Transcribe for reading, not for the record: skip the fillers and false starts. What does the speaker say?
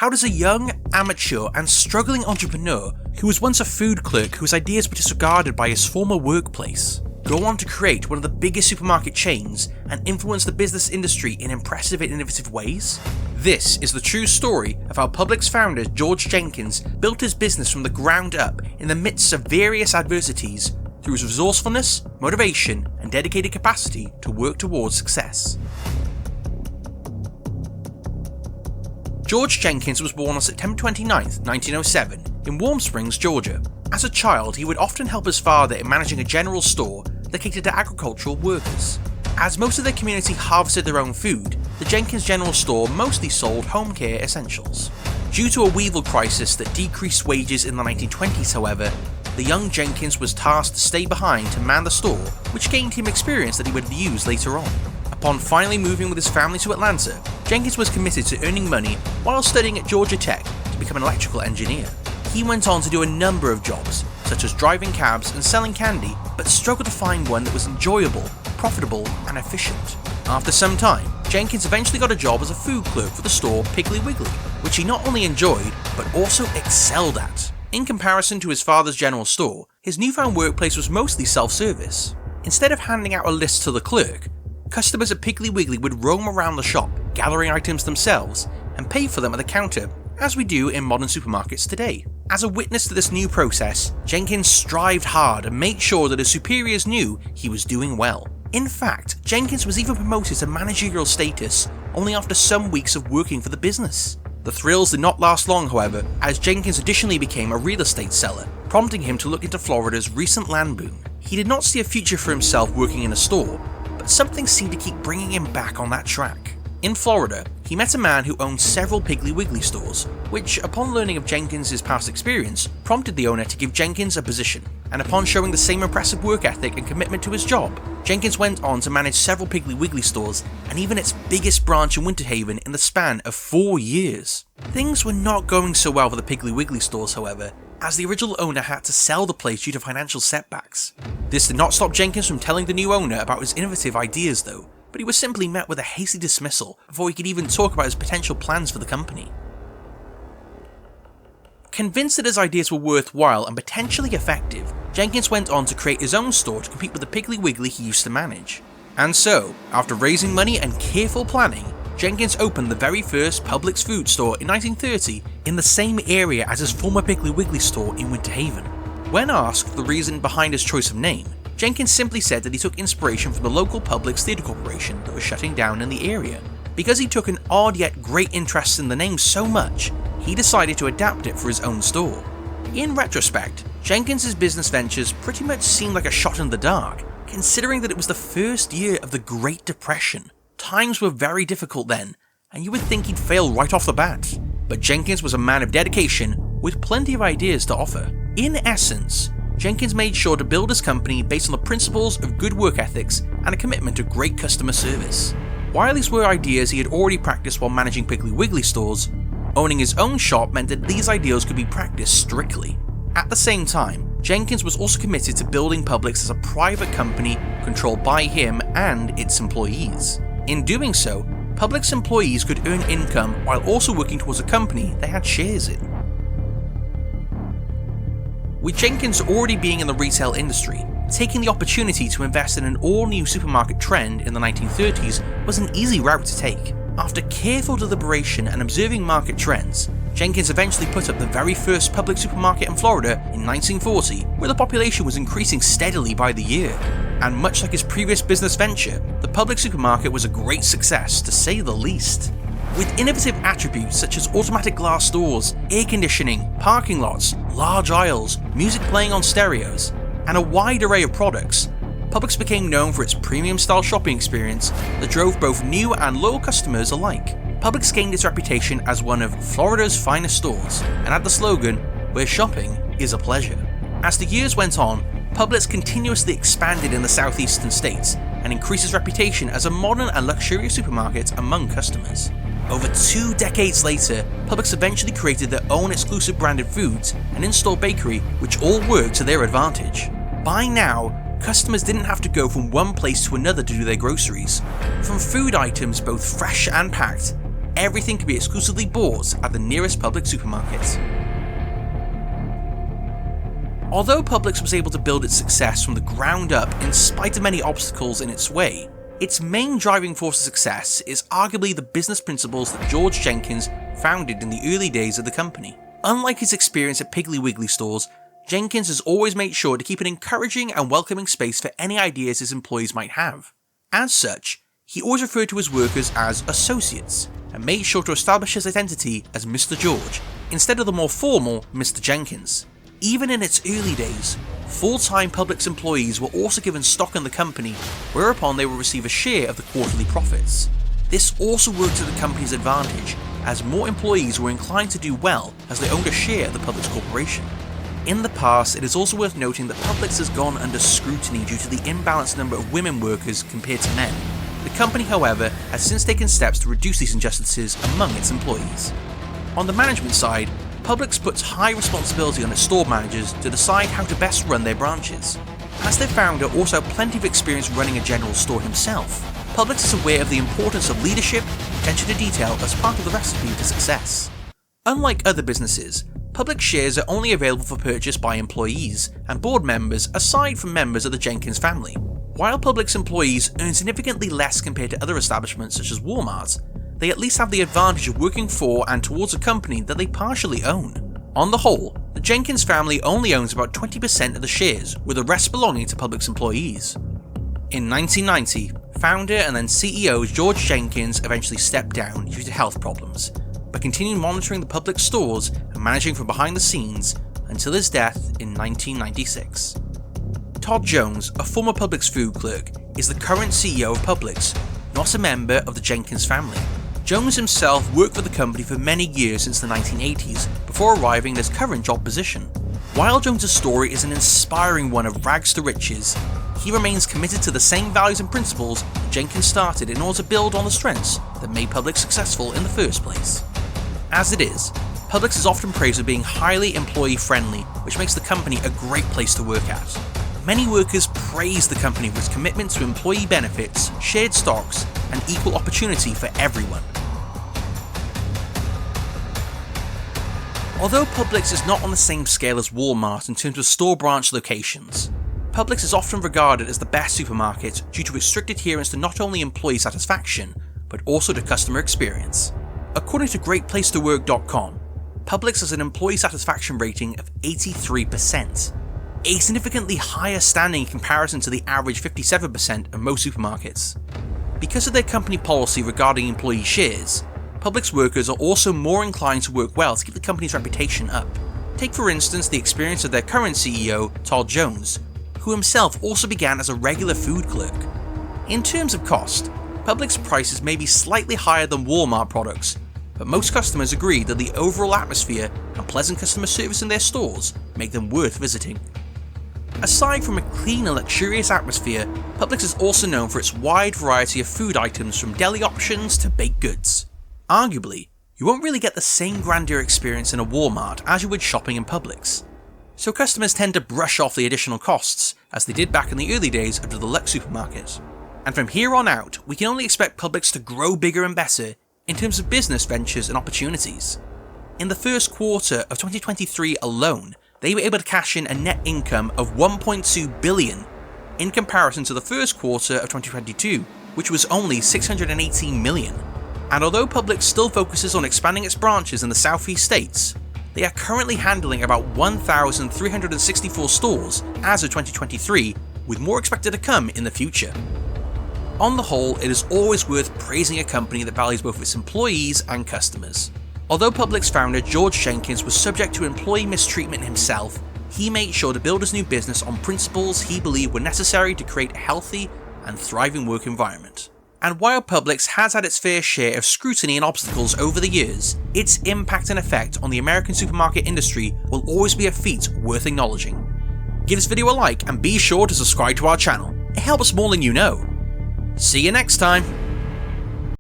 How does a young, amateur and struggling entrepreneur who was once a food clerk whose ideas were disregarded by his former workplace go on to create one of the biggest supermarket chains and influence the business industry in impressive and innovative ways? This is the true story of how Publix founder George Jenkins built his business from the ground up in the midst of various adversities through his resourcefulness, motivation, and dedicated capacity to work towards success. George Jenkins was born on September 29, 1907, in Warm Springs, Georgia. As a child, he would often help his father in managing a general store that catered to agricultural workers. As most of their community harvested their own food, the Jenkins General Store mostly sold home care essentials. Due to a weevil crisis that decreased wages in the 1920s, however, the young Jenkins was tasked to stay behind to man the store, which gained him experience that he would use later on. Upon finally moving with his family to Atlanta, Jenkins was committed to earning money while studying at Georgia Tech to become an electrical engineer. He went on to do a number of jobs, such as driving cabs and selling candy, but struggled to find one that was enjoyable, profitable, and efficient. After some time, Jenkins eventually got a job as a food clerk for the store Piggly Wiggly, which he not only enjoyed, but also excelled at. In comparison to his father's general store, his newfound workplace was mostly self-service. Instead of handing out a list to the clerk, customers at Piggly Wiggly would roam around the shop, gathering items themselves, and pay for them at the counter, as we do in modern supermarkets today. As a witness to this new process, Jenkins strived hard and made sure that his superiors knew he was doing well. In fact, Jenkins was even promoted to managerial status only after some weeks of working for the business. The thrills did not last long, however, as Jenkins additionally became a real estate seller, prompting him to look into Florida's recent land boom. He did not see a future for himself working in a store, but something seemed to keep bringing him back on that track. In Florida, he met a man who owned several Piggly Wiggly stores, which, upon learning of Jenkins' past experience, prompted the owner to give Jenkins a position. And upon showing the same impressive work ethic and commitment to his job, Jenkins went on to manage several Piggly Wiggly stores and even its biggest branch in Winter Haven in the span of 4 years. Things were not going so well for the Piggly Wiggly stores, however, as the original owner had to sell the place due to financial setbacks. This did not stop Jenkins from telling the new owner about his innovative ideas though, but he was simply met with a hasty dismissal before he could even talk about his potential plans for the company. Convinced that his ideas were worthwhile and potentially effective, Jenkins went on to create his own store to compete with the Piggly Wiggly he used to manage. And so, after raising money and careful planning, Jenkins opened the very first Publix food store in 1930 in the same area as his former Piggly Wiggly store in Winter Haven. When asked the reason behind his choice of name, Jenkins simply said that he took inspiration from the local Publix Theatre Corporation that was shutting down in the area. Because he took an odd yet great interest in the name so much, he decided to adapt it for his own store. In retrospect, Jenkins' business ventures pretty much seemed like a shot in the dark, considering that it was the first year of the Great Depression. Times were very difficult then, and you would think he'd fail right off the bat. But Jenkins was a man of dedication with plenty of ideas to offer. In essence, Jenkins made sure to build his company based on the principles of good work ethics and a commitment to great customer service. While these were ideas he had already practiced while managing Piggly Wiggly stores, owning his own shop meant that these ideals could be practiced strictly. At the same time, Jenkins was also committed to building Publix as a private company controlled by him and its employees. In doing so, Publix employees could earn income while also working towards a company they had shares in. With Jenkins already being in the retail industry, taking the opportunity to invest in an all-new supermarket trend in the 1930s was an easy route to take. After careful deliberation and observing market trends, Jenkins eventually put up the very first public supermarket in Florida in 1940, where the population was increasing steadily by the year. And much like his previous business venture, the public supermarket was a great success, to say the least. With innovative attributes such as automatic glass doors, air conditioning, parking lots, large aisles, music playing on stereos, and a wide array of products, Publix became known for its premium-style shopping experience that drove both new and loyal customers alike. Publix gained its reputation as one of Florida's finest stores, and had the slogan, "Where shopping is a pleasure." As the years went on, Publix continuously expanded in the southeastern states and increased its reputation as a modern and luxurious supermarket among customers. Over 2 decades later, Publix eventually created their own exclusive branded foods and in-store bakery, which all worked to their advantage. By now, customers didn't have to go from one place to another to do their groceries. From food items both fresh and packed, everything could be exclusively bought at the nearest Publix supermarket. Although Publix was able to build its success from the ground up in spite of many obstacles in its way, its main driving force of success is arguably the business principles that George Jenkins founded in the early days of the company. Unlike his experience at Piggly Wiggly stores, Jenkins has always made sure to keep an encouraging and welcoming space for any ideas his employees might have. As such, he always referred to his workers as associates, and made sure to establish his identity as Mr. George, instead of the more formal Mr. Jenkins. Even in its early days, full-time Publix employees were also given stock in the company, whereupon they would receive a share of the quarterly profits. This also worked to the company's advantage, as more employees were inclined to do well as they owned a share of the Publix corporation. In the past, it is also worth noting that Publix has gone under scrutiny due to the imbalanced number of women workers compared to men. The company, however, has since taken steps to reduce these injustices among its employees. On the management side, Publix puts high responsibility on its store managers to decide how to best run their branches. As their founder also had plenty of experience running a general store himself, Publix is aware of the importance of leadership and attention to detail as part of the recipe to success. Unlike other businesses, Publix shares are only available for purchase by employees and board members aside from members of the Jenkins family. While Publix employees earn significantly less compared to other establishments such as Walmart, they at least have the advantage of working for and towards a company that they partially own. On the whole, the Jenkins family only owns about 20% of the shares, with the rest belonging to Publix employees. In 1990, founder and then CEO George Jenkins eventually stepped down due to health problems, but continued monitoring the Publix stores and managing from behind the scenes until his death in 1996. Todd Jones, a former Publix food clerk, is the current CEO of Publix, not a member of the Jenkins family. Jones himself worked for the company for many years since the 1980s before arriving at his current job position. While Jones' story is an inspiring one of rags to riches, he remains committed to the same values and principles that Jenkins started in order to build on the strengths that made Publix successful in the first place. As it is, Publix is often praised for being highly employee-friendly, which makes the company a great place to work at. Many workers praise the company for its commitment to employee benefits, shared stocks, and equal opportunity for everyone. Although Publix is not on the same scale as Walmart in terms of store branch locations, Publix is often regarded as the best supermarket due to its strict adherence to not only employee satisfaction, but also to customer experience. According to GreatPlaceToWork.com, Publix has an employee satisfaction rating of 83%, a significantly higher standing in comparison to the average 57% of most supermarkets. Because of their company policy regarding employee shares, Publix workers are also more inclined to work well to keep the company's reputation up. Take for instance the experience of their current CEO, Todd Jones, who himself also began as a regular food clerk. In terms of cost, Publix prices may be slightly higher than Walmart products, but most customers agree that the overall atmosphere and pleasant customer service in their stores make them worth visiting. Aside from a clean and luxurious atmosphere, Publix is also known for its wide variety of food items from deli options to baked goods. Arguably, you won't really get the same grandeur experience in a Walmart as you would shopping in Publix, so customers tend to brush off the additional costs as they did back in the early days of the deluxe supermarket. And from here on out, we can only expect Publix to grow bigger and better in terms of business ventures and opportunities. In the first quarter of 2023 alone, they were able to cash in a net income of $1.2 billion in comparison to the first quarter of 2022, which was only $618 million. And although Publix still focuses on expanding its branches in the southeast states, they are currently handling about 1,364 stores as of 2023, with more expected to come in the future. On the whole, it is always worth praising a company that values both its employees and customers. Although Publix founder George Jenkins was subject to employee mistreatment himself, he made sure to build his new business on principles he believed were necessary to create a healthy and thriving work environment. And while Publix has had its fair share of scrutiny and obstacles over the years, its impact and effect on the American supermarket industry will always be a feat worth acknowledging. Give this video a like and be sure to subscribe to our channel. It helps more than you know. See you next time!